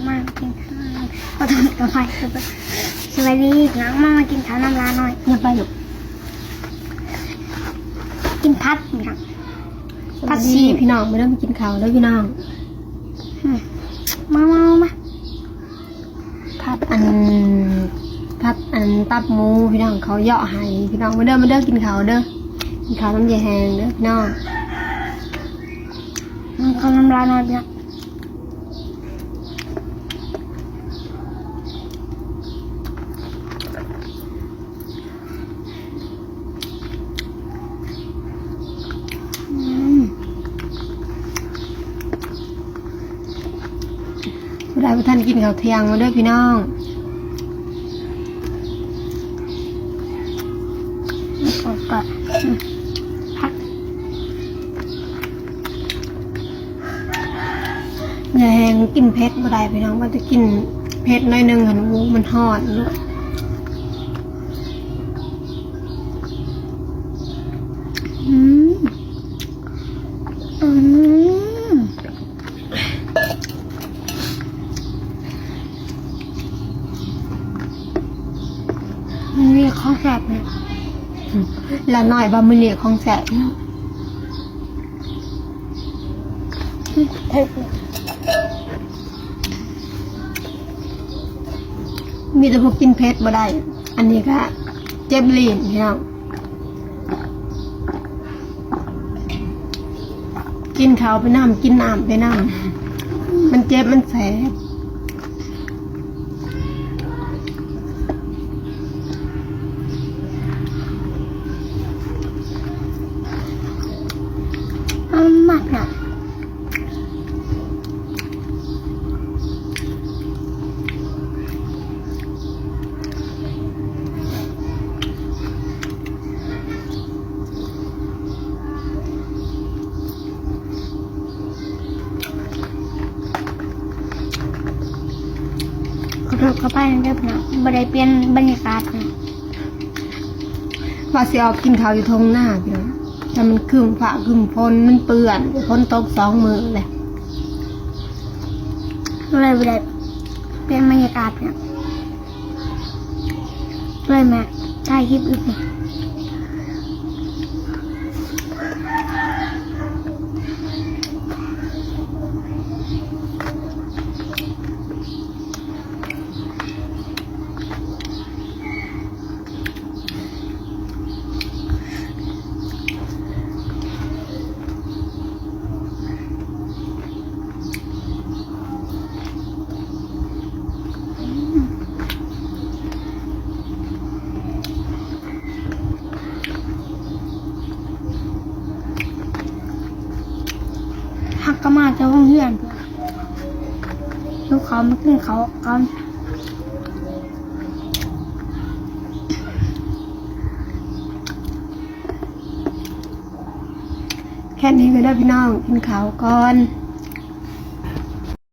มากินข้าวก็ทำกับไฟสวัสดีน้องมากินข้าวน้ำลาหน่อยอย่าไปหยุดกินพัดนะพัดซีพี่น้องไม่ได้มากินข้าวแล้วพี่น้องมาพัดอันตับหมูพี่น้องเขาเหยาะให้พี่น้องมาเด้อกินข้าวเด้อกินข้าวน้ำยาแห้งเด้อพี่น้องข้าวน้ำลาหน่อยพี่น้องได้พระท่านกินข้าวเที่ยงมาด้วยพี่น้องก็พักอย่าแห้งกินเผ็ดบ่ได้พี่น้องว่าจะกินเผ็ดน้อยนึงค่ะนูมันฮอดลูกมันมีข้าวแซ่บเนี่ยละหน่อยบะหมี่ของแสบมีแต่พวกกินเผ็ดบ่ได้อันนี้ก็เจ็บลิ้นพี่น้องกินข้าวไปน้ำกินน้ำไปน้ำมันเจ็บมันแสบมากนะเข้าไปเรียบร้อยบันไดเปลี่ยนบรรยากาศนะว่าสิออกกินข้าวอยู่ทงหน้าพี่น้องแต่มันคืมฝ่าคืมฝนมันเปื่อนฝนตก2 มื้อเลยเลยบันไดเปลี่ยนบรรยากาศเนี่ยเลยแม่ถ่ายคลิปอีกเนี่ยหักก็มาจะห้องเฮียนลูกเขามาขึ้นเขาก่อนแค่นี้ก็ได้พี่น้องกินข้าวก่อน